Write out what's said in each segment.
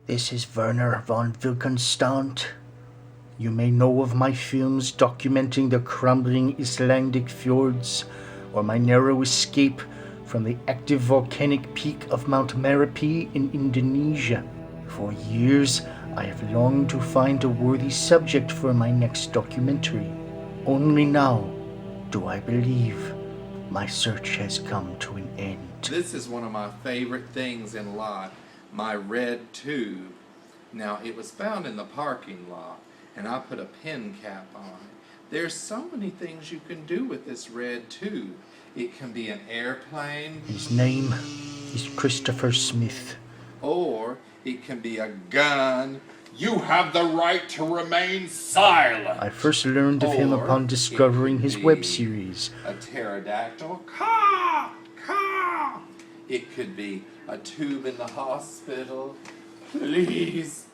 This is Werner von Wilkenstand. You may know of my films documenting the crumbling Icelandic fjords, or my narrow escape from the active volcanic peak of Mount Merapi in Indonesia. For years, I have longed to find a worthy subject for my next documentary. Only now do I believe my search has come to an end. This is one of my favorite things in life, my red tube. Now, it was found in the parking lot, and I put a pin cap on it. There's so many things you can do with this red tube. It can be an airplane. His name is Christopher Smith. Or it can be a gun. You have the right to remain silent. I first learned of him upon discovering his web series. A pterodactyl. Caw! Caw! It could be a tube in the hospital. Please,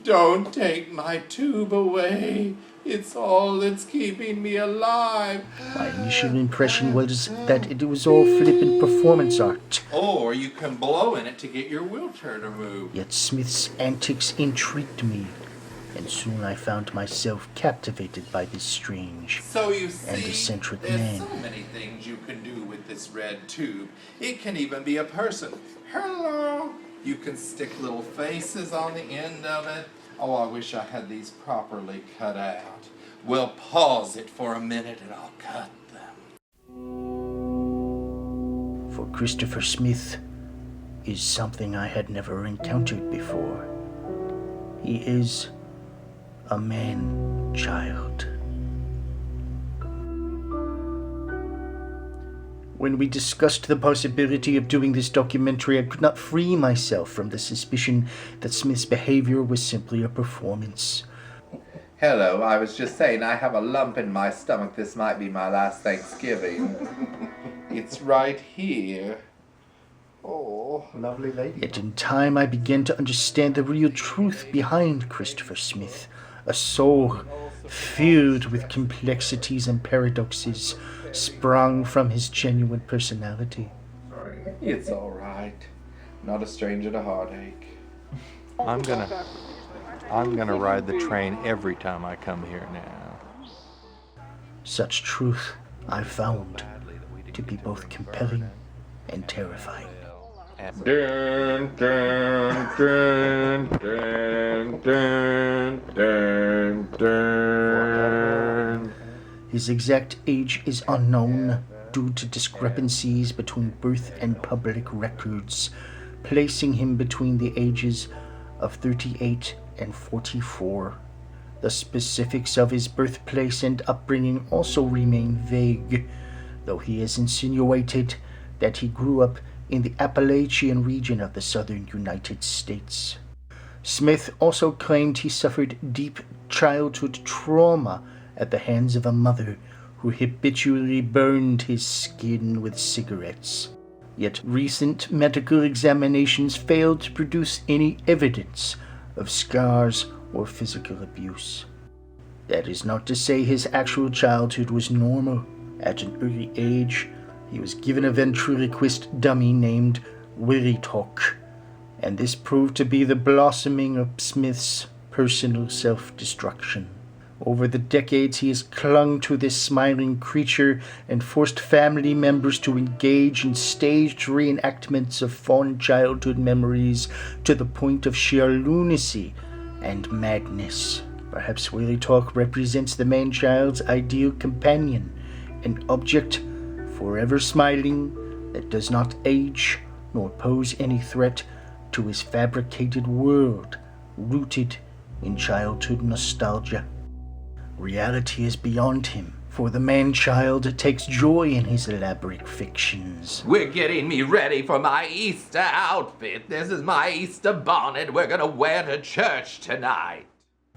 don't take my tube away. It's all that's keeping me alive. My initial impression was that it was all flippant performance art. Or you can blow in it to get your wheelchair to move. Yet Smith's antics intrigued me, and soon I found myself captivated by this strange So you and see, eccentric there's man. so many things you can do with this red tube. It can even be a person. Hello! You can stick little faces on the end of it. Oh, I wish I had these properly cut out. We'll pause it for a minute and I'll cut them. For Christopher Smith is something I had never encountered before. He is a man-child. When we discussed the possibility of doing this documentary, I could not free myself from the suspicion that Smith's behavior was simply a performance. Hello, I was just saying I have a lump in my stomach. This might be my last Thanksgiving. It's right here. Oh, lovely lady. Yet in time I began to understand the real truth behind Christopher Smith, a soul filled with complexities and paradoxes sprung from his genuine personality. It's all right. Not a stranger to heartache. I'm gonna ride the train every time I come here now. Such truth I found to be both compelling and terrifying. Dun, dun, dun, dun, dun, dun, dun. His exact age is unknown due to discrepancies between birth and public records, placing him between the ages of 38 and 44. The specifics of his birthplace and upbringing also remain vague, though he has insinuated that he grew up in the Appalachian region of the southern United States. Smith also claimed he suffered deep childhood trauma at the hands of a mother who habitually burned his skin with cigarettes. Yet recent medical examinations failed to produce any evidence of scars or physical abuse. That is not to say his actual childhood was normal. At an early age, he was given a ventriloquist dummy named Werner, and this proved to be the blossoming of Smith's personal self-destruction. Over the decades, he has clung to this smiling creature and forced family members to engage in staged reenactments of fond childhood memories to the point of sheer lunacy and madness. Perhaps Werner represents the man-child's ideal companion, an object forever smiling that does not age nor pose any threat to his fabricated world, rooted in childhood nostalgia. Reality is beyond him, for the man-child takes joy in his elaborate fictions. We're getting me ready for my Easter outfit. This is my Easter bonnet we're gonna wear to church tonight.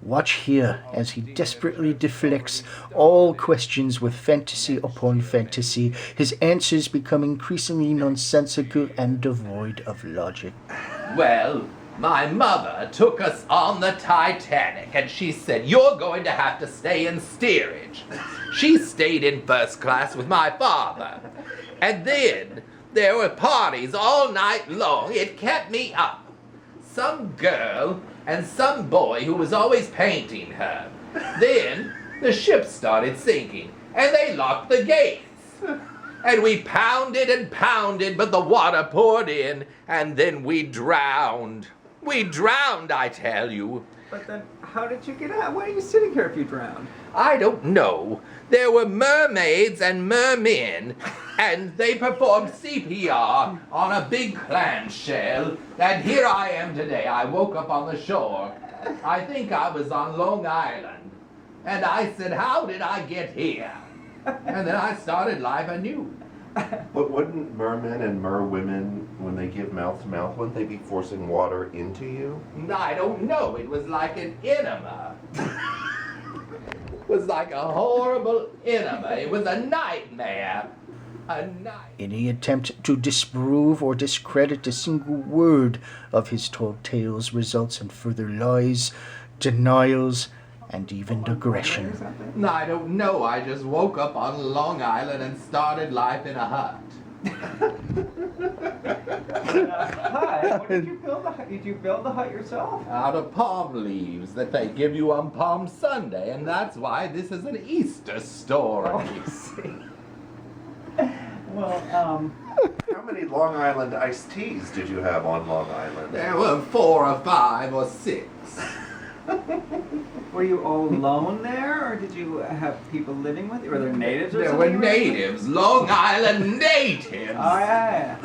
Watch here as he desperately deflects all questions with fantasy upon fantasy, his answers become increasingly nonsensical and devoid of logic. Well, my mother took us on the Titanic, and she said, "You're going to have to stay in steerage." She stayed in first class with my father. And then there were parties all night long. It kept me up. some girl and some boy who was always painting her. Then the ship started sinking, and they locked the gates. And we pounded and pounded, but the water poured in, and then we drowned. We drowned, I tell you. But then, how did you get out? Why are you sitting here if you drowned? I don't know. There were mermaids and mermen, and they performed CPR on a big clamshell, and here I am today. I woke up on the shore. I think I was on Long Island. And I said, how did I get here? And then I started life anew. But wouldn't mermen and merwomen, when they give mouth to mouth, wouldn't they be forcing water into you? I don't know. It was like an enema. It was like a horrible enema. It was a nightmare. A nightmare. Any attempt to disprove or discredit a single word of his told tales results in further lies, denials, and even digression. I don't know. I just woke up on Long Island and started life in a hut. Hut? What did you build the hut? Did you build the hut yourself? Out of palm leaves that they give you on Palm Sunday, and that's why this is an Easter story. Oh, I see. Well, How many Long Island iced teas did you have on Long Island? There were 4 or 5 or 6. were you all alone there, or did you have people living with you? Were there natives or There something? were natives, Long Island natives. Oh, yeah.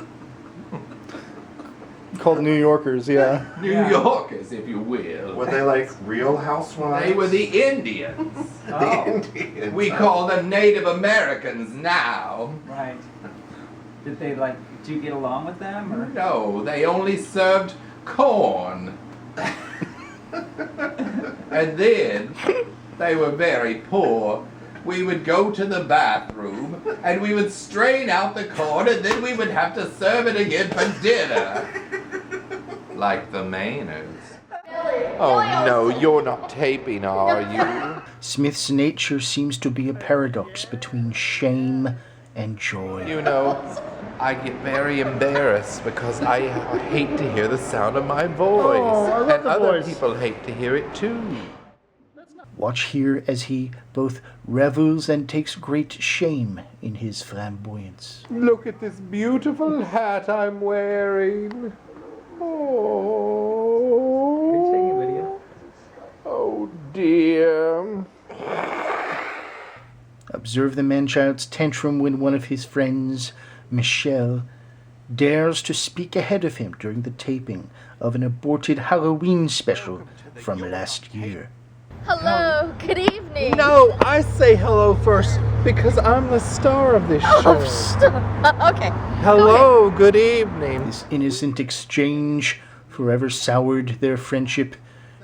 Called New Yorkers, yeah. New Yeah. Yorkers, if you will. Were they like real housewives? They were the Indians. The Oh, Indians. We call them Native Americans now. right. Did you get along with them, or? No, they only served corn. And then they were very poor. We would go to the bathroom and we would strain out the corn, and then we would have to serve it again for dinner. Like the Maynards. Oh no, you're not taping, are you? Smith's nature seems to be a paradox between shame and joy. You know, I get very embarrassed because I hate to hear the sound of my voice. Oh, I love and the other voice. people hate to hear it too. Watch here as he both revels and takes great shame in his flamboyance. Look at this beautiful hat I'm wearing. Oh. Are you taking a video? Oh dear. Observe the man-child's tantrum when one of his friends, Michelle, dares to speak ahead of him during the taping of an aborted Halloween special from last year. Hello, good evening. No, I say hello first because I'm the star of this show. Oh, stop. Okay. Hello, good evening. This innocent exchange forever soured their friendship,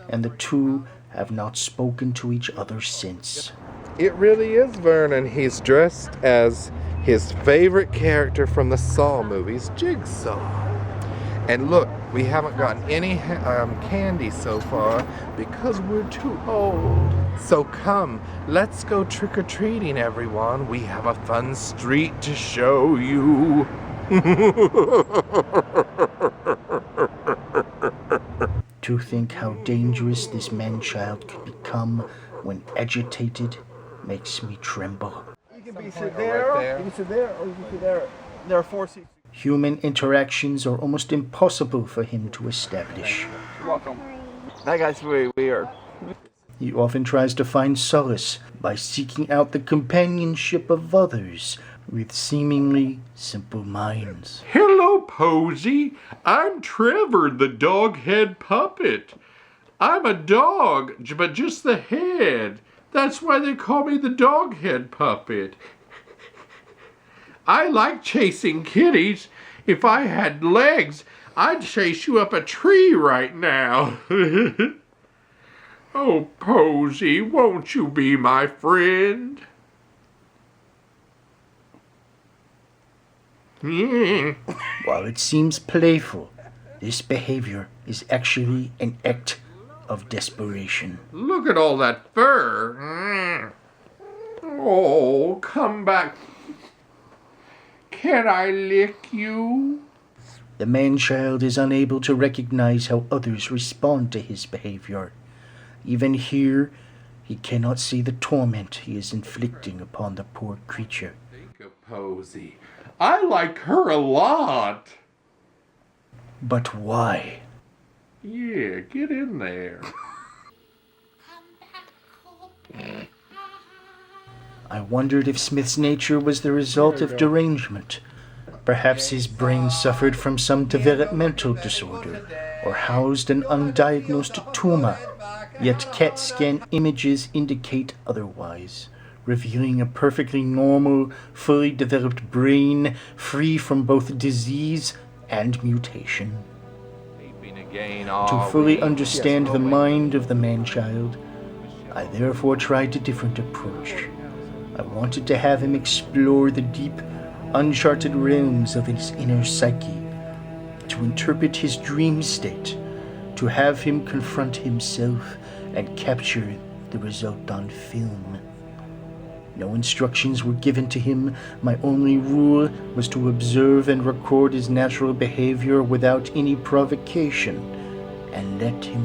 and the two have not spoken to each other since. It really is Vernon. He's dressed as his favorite character from the Saw movies, Jigsaw. And look, we haven't gotten any candy so far because we're too old. So come, let's go trick-or-treating, everyone. We have a fun street to show you. To think how dangerous this man-child could become when agitated makes me tremble. You can be Some sit point there, right there. you can sit there, or you can sit there. There are 4 seats. Human interactions are almost impossible for him to establish. You're welcome. That guy's very weird. He often tries to find solace by seeking out the companionship of others with seemingly simple minds. Hello, Posey. I'm Trevor, the dog-head puppet. I'm a dog, but just the head. That's why they call me the dog-head puppet. I like chasing kitties. If I had legs, I'd chase you up a tree right now. Oh, Posey, won't you be my friend? While it seems playful, this behavior is actually an act of desperation. Look at all that fur. Oh, come back. Can I lick you? The man-child is unable to recognize how others respond to his behavior. Even here, he cannot see the torment he is inflicting upon the poor creature. Think of Posey. I like her a lot. But why? Yeah, get in there. I wondered if Smith's nature was the result of derangement. Perhaps his brain suffered from some developmental disorder, or housed an undiagnosed tumor. Yet CAT scan images indicate otherwise, revealing a perfectly normal, fully developed brain, free from both disease and mutation. To fully understand the mind of the man-child, I therefore tried a different approach. I wanted to have him explore the deep, uncharted realms of his inner psyche, to interpret his dream state, to have him confront himself and capture the result on film. No instructions were given to him. My only rule was to observe and record his natural behavior without any provocation, and let him